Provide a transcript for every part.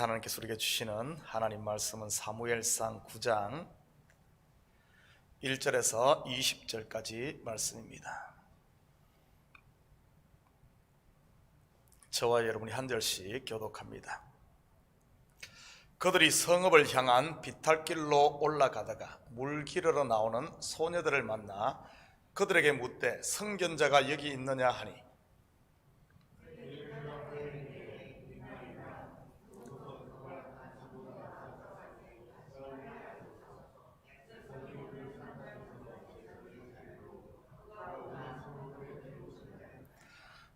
하나님께서 우리에게 주시는 하나님 말씀은 사무엘상 9장 1절에서 20절까지 말씀입니다. 저와 여러분이 한 절씩 교독합니다. 그들이 성읍을 향한 비탈길로 올라가다가 물기르러 나오는 소녀들을 만나 그들에게 묻되 성견자가 여기 있느냐 하니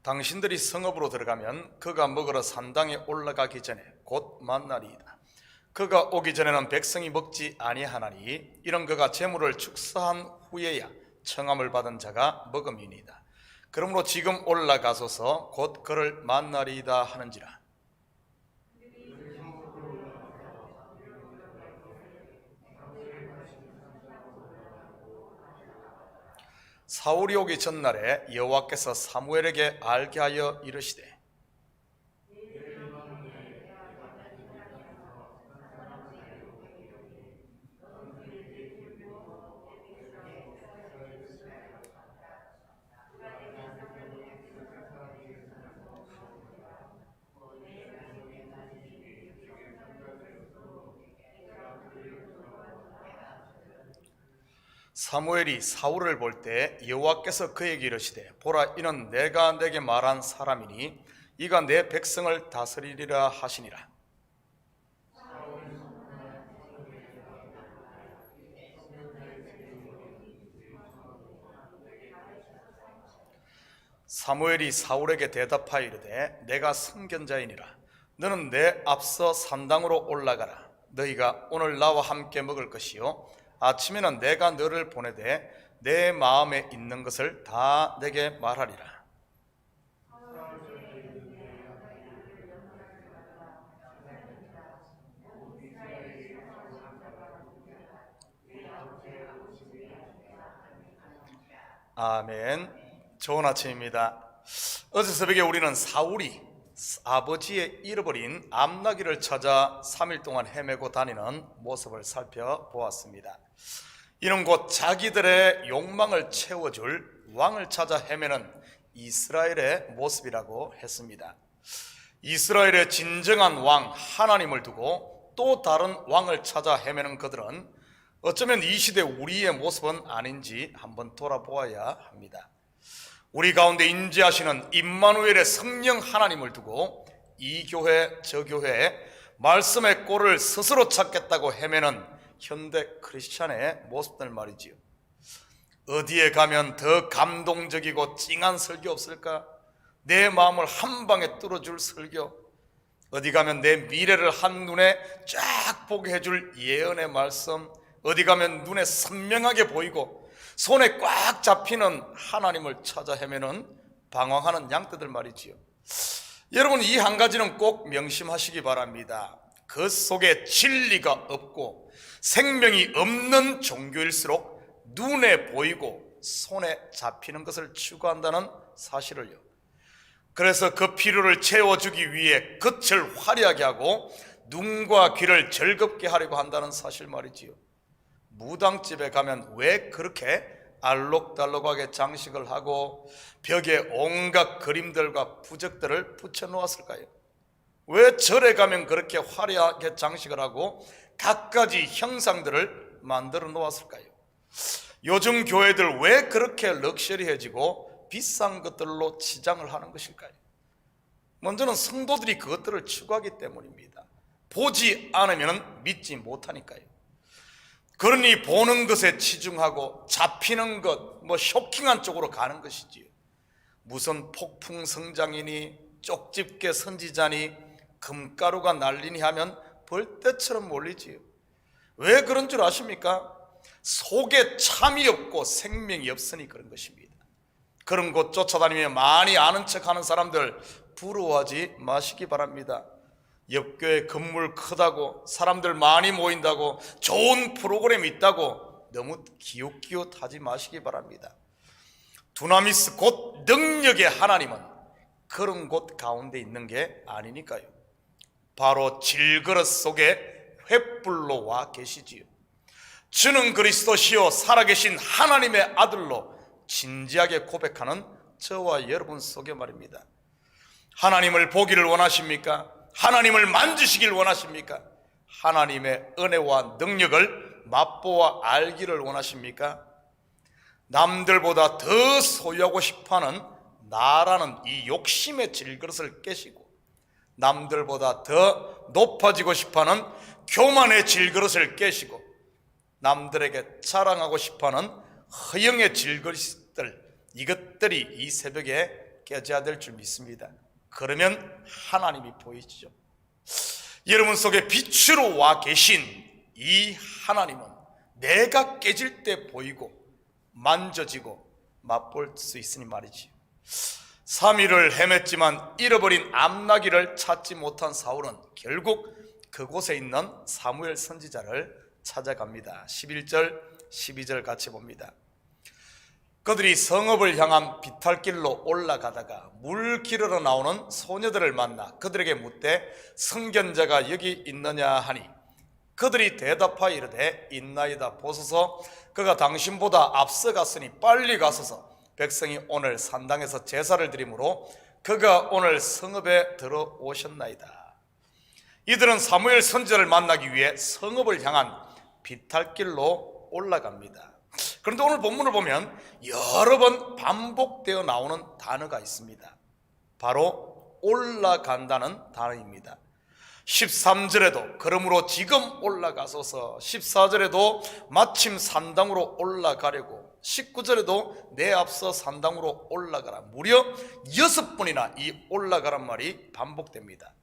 당신들이 성읍으로 들어가면 그가 먹으러 산당에 올라가기 전에 곧 만나리이다. 그가 오기 전에는 백성이 먹지 아니하나니 이런 그가 재물을 축사한 후에야 청함을 받은 자가 먹음이니이다. 그러므로 지금 올라가소서 곧 그를 만나리이다 하는지라. 사울이 오기 전날에 여호와께서 사무엘에게 알게 하여 이르시되 사무엘이 사울을 볼 때 여호와께서 그에게 이르시되 보라 이는 내가 내게 말한 사람이니 이가 내 백성을 다스리리라 하시니라. 사무엘이 사울에게 대답하여 이르되 내가 선견자이니라. 너는 내 앞서 산당으로 올라가라. 너희가 오늘 나와 함께 먹을 것이요 아침에는 내가 너를 보내되 내 마음에 있는 것을 다 내게 말하리라. 아멘. 좋은 아침입니다. 어제 새벽에 우리는 사울이 아버지의 잃어버린 암나귀를 찾아 3일 동안 헤매고 다니는 모습을 살펴보았습니다. 이는 곧 자기들의 욕망을 채워줄 왕을 찾아 헤매는 이스라엘의 모습이라고 했습니다. 이스라엘의 진정한 왕 하나님을 두고 또 다른 왕을 찾아 헤매는 그들은 어쩌면 이 시대 우리의 모습은 아닌지 한번 돌아보아야 합니다. 우리 가운데 임재하시는 임마누엘의 성령 하나님을 두고 이 교회 저 교회 말씀의 꼴을 스스로 찾겠다고 헤매는 현대 크리스찬의 모습들 말이지요. 어디에 가면 더 감동적이고 찡한 설교 없을까? 내 마음을 한 방에 뚫어줄 설교, 어디 가면 내 미래를 한눈에 쫙 보게 해줄 예언의 말씀, 어디 가면 눈에 선명하게 보이고 손에 꽉 잡히는 하나님을 찾아 헤매는 방황하는 양떼들 말이지요. 여러분, 이 한 가지는 꼭 명심하시기 바랍니다. 그 속에 진리가 없고 생명이 없는 종교일수록 눈에 보이고 손에 잡히는 것을 추구한다는 사실을요. 그래서 그 필요를 채워주기 위해 겉을 화려하게 하고 눈과 귀를 즐겁게 하려고 한다는 사실 말이지요. 무당집에 가면 왜 그렇게 알록달록하게 장식을 하고 벽에 온갖 그림들과 부적들을 붙여 놓았을까요? 왜 절에 가면 그렇게 화려하게 장식을 하고 갖가지 형상들을 만들어 놓았을까요? 요즘 교회들 왜 그렇게 럭셔리해지고 비싼 것들로 치장을 하는 것일까요? 먼저는 성도들이 그것들을 추구하기 때문입니다. 보지 않으면 믿지 못하니까요. 그러니 보는 것에 치중하고 잡히는 것, 쇼킹한 쪽으로 가는 것이지요. 무슨 폭풍 성장이니 쪽집게 선지자니 금가루가 날리니 하면 벌떼처럼 몰리지요. 왜 그런 줄 아십니까? 속에 참이 없고 생명이 없으니 그런 것입니다. 그런 곳 쫓아다니며 많이 아는 척하는 사람들 부러워하지 마시기 바랍니다. 옆교회 건물 크다고 사람들 많이 모인다고 좋은 프로그램이 있다고 너무 기웃기웃하지 마시기 바랍니다. 두나미스 곧 능력의 하나님은 그런 곳 가운데 있는 게 아니니까요. 바로 질그릇 속에 횃불로 와 계시지요. 주는 그리스도시요 살아계신 하나님의 아들로 진지하게 고백하는 저와 여러분 속에 말입니다. 하나님을 보기를 원하십니까? 하나님을 만지시길 원하십니까? 하나님의 은혜와 능력을 맛보아 알기를 원하십니까? 남들보다 더 소유하고 싶어하는 나라는 이 욕심의 질그릇을 깨시고, 남들보다 더 높아지고 싶어하는 교만의 질그릇을 깨시고, 남들에게 자랑하고 싶어하는 허영의 질그릇들, 이것들이 이 새벽에 깨져야 될 줄 믿습니다. 그러면 하나님이 보이시죠. 여러분 속에 빛으로 와 계신 이 하나님은 내가 깨질 때 보이고 만져지고 맛볼 수 있으니 말이지. 3일을 헤맸지만 잃어버린 암나귀를 찾지 못한 사울은 결국 그곳에 있는 사무엘 선지자를 찾아갑니다. 11절 12절 같이 봅니다. 그들이 성읍을 향한 비탈길로 올라가다가 물 기르러 나오는 소녀들을 만나 그들에게 묻되 성견자가 여기 있느냐 하니, 그들이 대답하여 이르되 있나이다. 보소서, 그가 당신보다 앞서갔으니 빨리 가소서. 백성이 오늘 산당에서 제사를 드리므로 그가 오늘 성읍에 들어오셨나이다. 이들은 사무엘 선지자를 만나기 위해 성읍을 향한 비탈길로 올라갑니다. 그런데 오늘 본문을 보면 여러 번 반복되어 나오는 단어가 있습니다. 바로 올라간다는 단어입니다. 13절에도 그러므로 지금 올라가소서, 14절에도 마침 산당으로 올라가려고, 19절에도 내 앞서 산당으로 올라가라. 무려 6번이나 이 올라가란 말이 반복됩니다.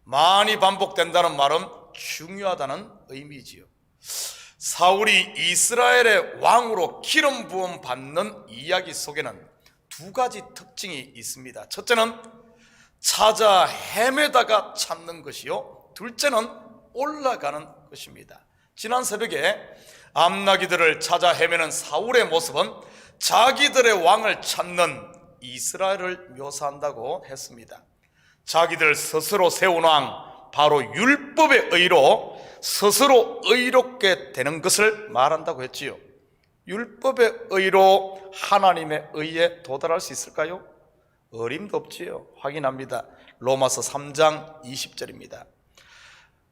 많이 반복된다는 말은 중요하다는 의미지요. 사울이 이스라엘의 왕으로 기름 부음 받는 이야기 속에는 두 가지 특징이 있습니다. 첫째는 찾아 헤매다가 찾는 것이요, 둘째는 올라가는 것입니다. 지난 새벽에 암나귀들을 찾아 헤매는 사울의 모습은 자기들의 왕을 찾는 이스라엘을 묘사한다고 했습니다. 자기들 스스로 세운 왕, 바로 율법의 의로 스스로 의롭게 되는 것을 말한다고 했지요. 율법의 의로 하나님의 의에 도달할 수 있을까요? 어림도 없지요. 확인합니다. 로마서 3장 20절입니다.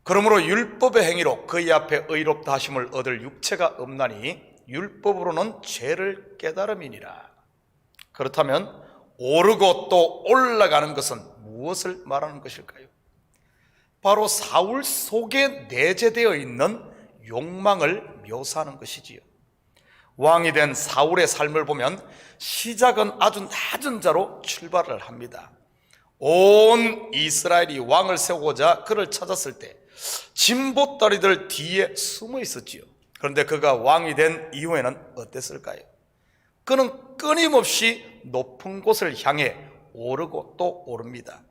그러므로 율법의 행위로 그의 앞에 의롭다 하심을 얻을 육체가 없나니 율법으로는 죄를 깨달음이니라. 그렇다면 오르고 또 올라가는 것은 무엇을 말하는 것일까요? 바로 사울 속에 내재되어 있는 욕망을 묘사하는 것이지요. 왕이 된 사울의 삶을 보면 시작은 아주 낮은 자로 출발을 합니다. 온 이스라엘이 왕을 세우고자 그를 찾았을 때 진보다리들 뒤에 숨어 있었지요. 그런데 그가 왕이 된 이후에는 어땠을까요? 그는 끊임없이 높은 곳을 향해 오르고 또 오릅니다.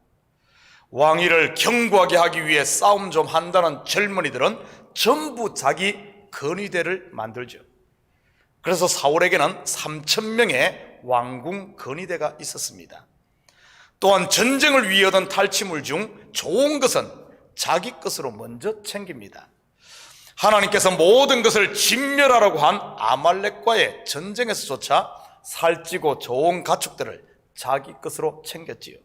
왕위를 견고하게 하기 위해 싸움 좀 한다는 젊은이들은 전부 자기 건의대를 만들죠. 그래서 사울에게는 3,000명의 왕궁 건의대가 있었습니다. 또한 전쟁을 위해 얻은 탈취물 중 좋은 것은 자기 것으로 먼저 챙깁니다. 하나님께서 모든 것을 진멸하라고 한 아말렉과의 전쟁에서조차 살찌고 좋은 가축들을 자기 것으로 챙겼지요.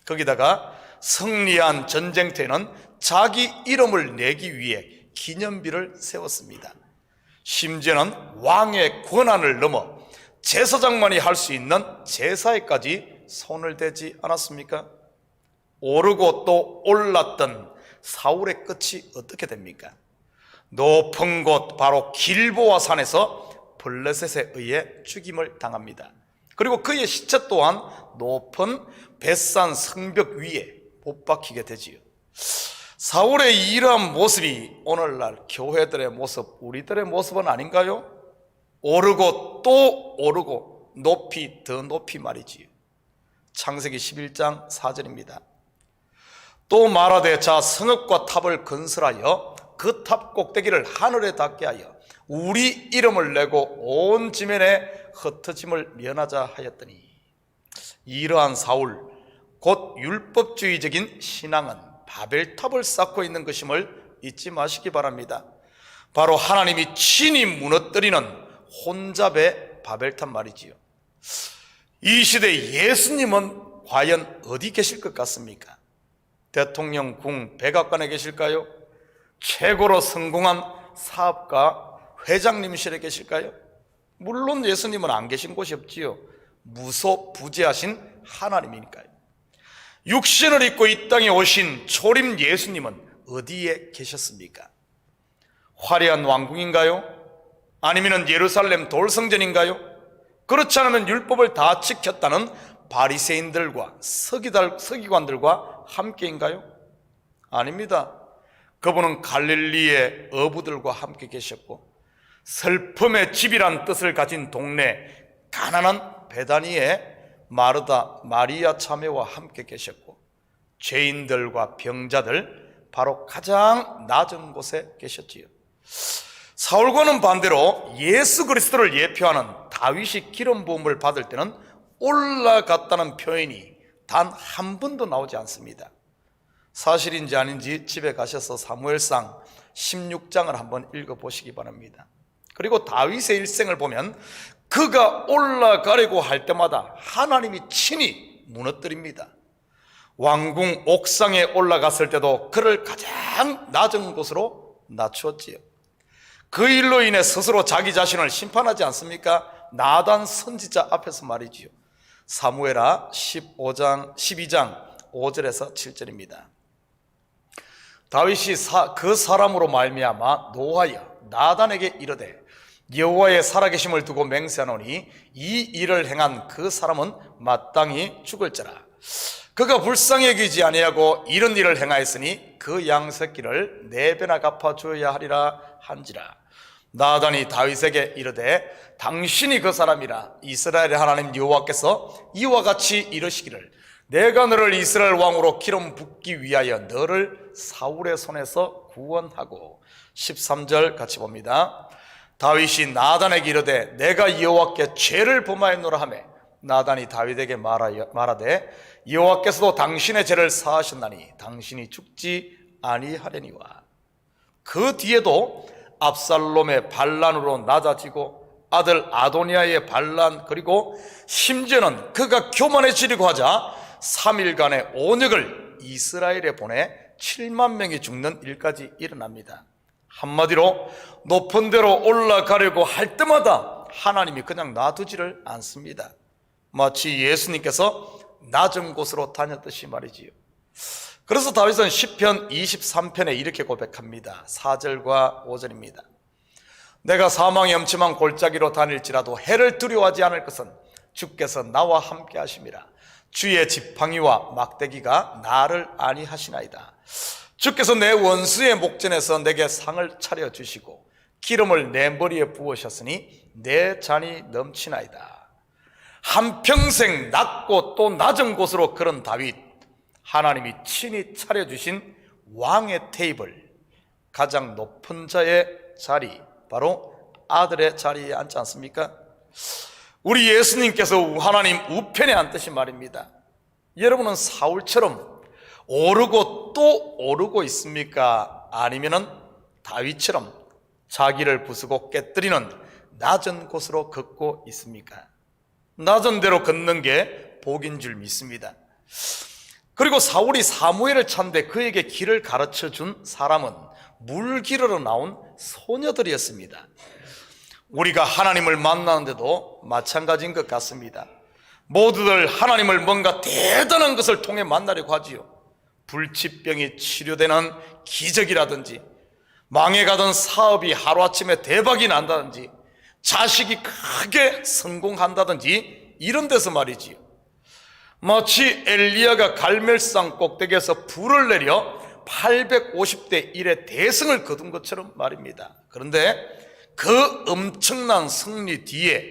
거기다가 승리한 전쟁터에는 자기 이름을 내기 위해 기념비를 세웠습니다. 심지어는 왕의 권한을 넘어 제사장만이 할 수 있는 제사에까지 손을 대지 않았습니까? 오르고 또 올랐던 사울의 끝이 어떻게 됩니까? 높은 곳 바로 길보아 산에서 블레셋에 의해 죽임을 당합니다. 그리고 그의 시체 또한 높은 벳산 성벽 위에 못 박히게 되지요. 사울의 이러한 모습이 오늘날 교회들의 모습, 우리들의 모습은 아닌가요? 오르고 또 오르고 높이 더 높이 말이지요. 창세기 11장 4절입니다. 또 말하되 자 성읍과 탑을 건설하여 그 탑 꼭대기를 하늘에 닿게 하여 우리 이름을 내고 온 지면에 흩어짐을 면하자 하였더니, 이러한 사울 곧 율법주의적인 신앙은 바벨탑을 쌓고 있는 것임을 잊지 마시기 바랍니다. 바로 하나님이 친히 무너뜨리는 혼잡의 바벨탑 말이지요. 이 시대 예수님은 과연 어디 계실 것 같습니까? 대통령, 궁, 백악관에 계실까요? 최고로 성공한 사업가, 회장님실에 계실까요? 물론 예수님은 안 계신 곳이 없지요. 무소부재하신 하나님이니까요. 육신을 입고 이 땅에 오신 초림 예수님은 어디에 계셨습니까? 화려한 왕궁인가요? 아니면 예루살렘 돌성전인가요? 그렇지 않으면 율법을 다 지켰다는 바리새인들과 서기관들과 함께인가요? 아닙니다. 그분은 갈릴리의 어부들과 함께 계셨고, 슬픔의 집이란 뜻을 가진 동네 가난한 베다니의 마르다, 마리아 자매와 함께 계셨고, 죄인들과 병자들, 바로 가장 낮은 곳에 계셨지요. 사울과는 반대로 예수 그리스도를 예표하는 다윗이 기름 부음을 받을 때는 올라갔다는 표현이 단 한 번도 나오지 않습니다. 사실인지 아닌지 집에 가셔서 사무엘상 16장을 한번 읽어보시기 바랍니다. 그리고 다윗의 일생을 보면 그가 올라가려고 할 때마다 하나님이 친히 무너뜨립니다. 왕궁 옥상에 올라갔을 때도 그를 가장 낮은 곳으로 낮추었지요. 그 일로 인해 스스로 자기 자신을 심판하지 않습니까? 나단 선지자 앞에서 말이지요. 사무엘하 12장 5절에서 7절입니다. 다윗이 그 사람으로 말미암아 노하여 나단에게 이르되 여호와의 살아계심을 두고 맹세하노니 이 일을 행한 그 사람은 마땅히 죽을지라. 그가 불쌍히 여기지 아니하고 이런 일을 행하였으니 그 양새끼를 4배나 갚아주어야 하리라 한지라. 나단이 다윗에게 이르되 당신이 그 사람이라. 이스라엘의 하나님 여호와께서 이와 같이 이르시기를 내가 너를 이스라엘 왕으로 기름 붓기 위하여 너를 사울의 손에서 구원하고. 13절 같이 봅니다. 다윗이 나단에게 이르되 내가 여호와께 죄를 범하였노라 하매 나단이 다윗에게 말하되 여호와께서도 당신의 죄를 사하셨나니 당신이 죽지 아니하려니와. 그 뒤에도 압살롬의 반란으로 낮아지고 아들 아도니아의 반란, 그리고 심지어는 그가 교만해지려고 하자 3일간의 온역을 이스라엘에 보내 7만 명이 죽는 일까지 일어납니다. 한마디로 높은 데로 올라가려고 할 때마다 하나님이 그냥 놔두지를 않습니다. 마치 예수님께서 낮은 곳으로 다녔듯이 말이지요. 그래서 다윗은 시편 23편에 이렇게 고백합니다. 4절과 5절입니다. 내가 사망의 엄침한 골짜기로 다닐지라도 해를 두려워하지 않을 것은 주께서 나와 함께 하심이라. 주의 지팡이와 막대기가 나를 안위하시나이다. 주께서 내 원수의 목전에서 내게 상을 차려주시고 기름을 내 머리에 부으셨으니 내 잔이 넘치나이다. 한평생 낮고 또 낮은 곳으로 걸은 다윗, 하나님이 친히 차려주신 왕의 테이블, 가장 높은 자의 자리, 바로 아들의 자리에 앉지 않습니까? 우리 예수님께서 하나님 우편에 앉듯이 말입니다. 여러분은 사울처럼 오르고 또 오르고 있습니까? 아니면은 다윗처럼 자기를 부수고 깨뜨리는 낮은 곳으로 걷고 있습니까? 낮은 데로 걷는 게 복인 줄 믿습니다. 그리고 사울이 사무엘을 찾는데 그에게 길을 가르쳐 준 사람은 물 기르러 나온 소녀들이었습니다. 우리가 하나님을 만나는데도 마찬가지인 것 같습니다. 모두들 하나님을 뭔가 대단한 것을 통해 만나려고 하지요. 불치병이 치료되는 기적이라든지, 망해가던 사업이 하루아침에 대박이 난다든지, 자식이 크게 성공한다든지, 이런 데서 말이지요. 마치 엘리야가 갈멜산 꼭대기에서 불을 내려 850대 1의 대승을 거둔 것처럼 말입니다. 그런데 그 엄청난 승리 뒤에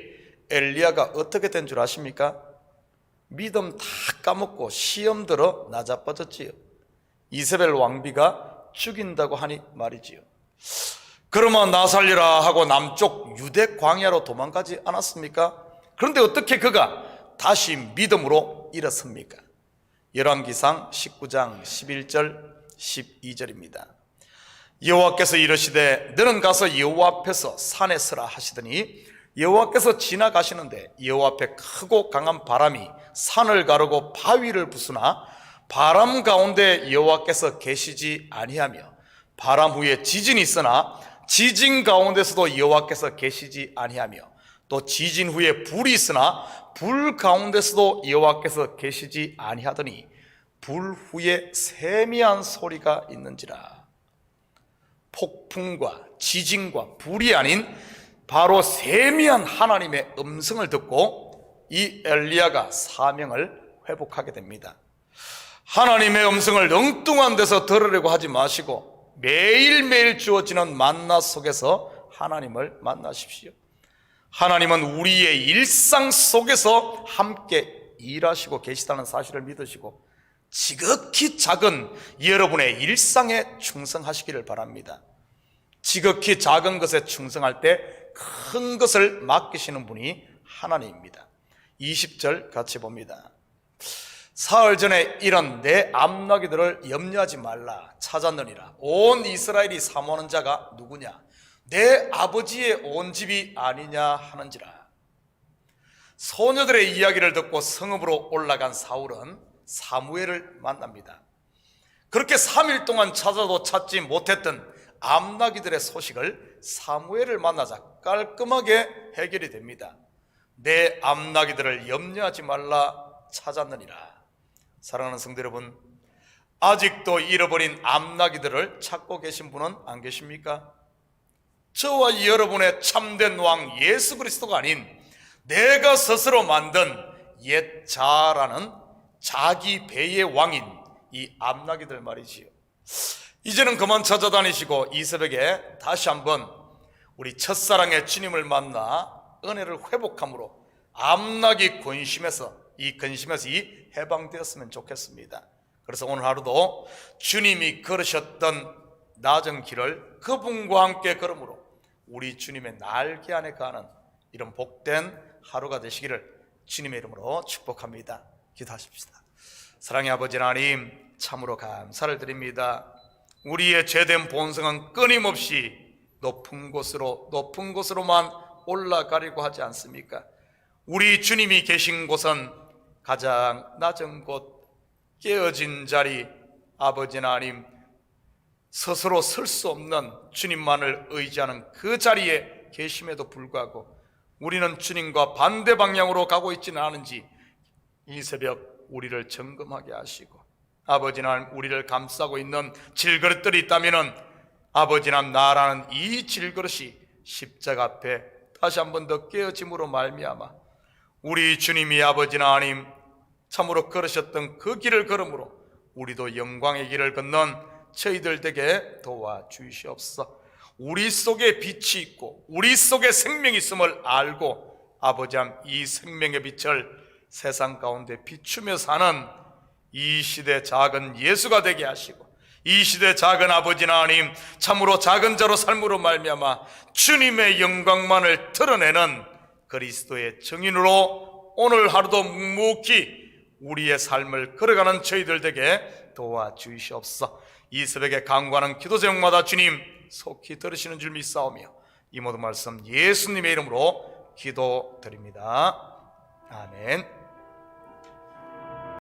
엘리야가 어떻게 된 줄 아십니까? 믿음 다 까먹고 시험 들어 나자빠졌지요. 이세벨 왕비가 죽인다고 하니 말이지요. 그러면 나 살리라 하고 남쪽 유대 광야로 도망가지 않았습니까? 그런데 어떻게 그가 다시 믿음으로 일어섭니까? 열왕기상 19장 11절 12절입니다. 여호와께서 이르시되 너는 가서 여호와 앞에서 산에 서라 하시더니 여호와께서 지나가시는데 여호와 앞에 크고 강한 바람이 산을 가르고 바위를 부수나 바람 가운데 여호와께서 계시지 아니하며 바람 후에 지진이 있으나 지진 가운데서도 여호와께서 계시지 아니하며 또 지진 후에 불이 있으나 불 가운데서도 여호와께서 계시지 아니하더니 불 후에 세미한 소리가 있는지라. 폭풍과 지진과 불이 아닌 바로 세미한 하나님의 음성을 듣고 이 엘리야가 사명을 회복하게 됩니다. 하나님의 음성을 엉뚱한 데서 들으려고 하지 마시고 매일매일 주어지는 만나 속에서 하나님을 만나십시오. 하나님은 우리의 일상 속에서 함께 일하시고 계시다는 사실을 믿으시고 지극히 작은 여러분의 일상에 충성하시기를 바랍니다. 지극히 작은 것에 충성할 때 큰 것을 맡기시는 분이 하나님입니다. 20절 같이 봅니다. 사흘 전에 이런 내 암나기들을 염려하지 말라 찾았느니라. 온 이스라엘이 사모하는 자가 누구냐? 내 아버지의 온 집이 아니냐 하는지라. 소녀들의 이야기를 듣고 성읍으로 올라간 사울은 사무엘을 만납니다. 그렇게 3일 동안 찾아도 찾지 못했던 암나기들의 소식을 사무엘을 만나자 깔끔하게 해결이 됩니다. 내 암나기들을 염려하지 말라 찾았느니라. 사랑하는 성도 여러분, 아직도 잃어버린 암나기들을 찾고 계신 분은 안 계십니까? 저와 여러분의 참된 왕 예수 그리스도가 아닌 내가 스스로 만든 옛 자라는 자기 배의 왕인 이 암나기들 말이지요. 이제는 그만 찾아다니시고 이 새벽에 다시 한번 우리 첫사랑의 주님을 만나 은혜를 회복함으로 암나기 근심에서 이 해방되었으면 좋겠습니다. 그래서 오늘 하루도 주님이 걸으셨던 낮은 길을 그분과 함께 걸음으로 우리 주님의 날개 안에 가는 이런 복된 하루가 되시기를 주님의 이름으로 축복합니다. 기도하십시다. 사랑의 아버지 하나님, 참으로 감사를 드립니다. 우리의 죄된 본성은 끊임없이 높은 곳으로만 올라가려고 하지 않습니까? 우리 주님이 계신 곳은 가장 낮은 곳, 깨어진 자리, 아버지 하나님, 스스로 설 수 없는 주님만을 의지하는 그 자리에 계심에도 불구하고 우리는 주님과 반대 방향으로 가고 있지는 않은지 이 새벽 우리를 점검하게 하시고, 아버지 하나님, 우리를 감싸고 있는 질그릇들이 있다면 아버지 하나님, 나라는 이 질그릇이 십자가 앞에 다시 한 번 더 깨어짐으로 말미암아 우리 주님이 아버지 하나님 참으로 걸으셨던 그 길을 걸음으로 우리도 영광의 길을 걷는 저희들 되게 도와주시옵소서. 우리 속에 빛이 있고 우리 속에 생명이 있음을 알고 아버지 하나님, 이 생명의 빛을 세상 가운데 비추며 사는 이 시대 작은 예수가 되게 하시고, 이 시대 작은 아버지 하나님, 참으로 작은 자로 삶으로 말미암아 주님의 영광만을 드러내는 그리스도의 증인으로 오늘 하루도 묵묵히 우리의 삶을 걸어가는 저희들 되게 도와주시옵소서. 이 새벽에 간구하는 기도 제목마다 주님 속히 들으시는 줄 믿사오며 이 모든 말씀 예수님의 이름으로 기도드립니다. 아멘.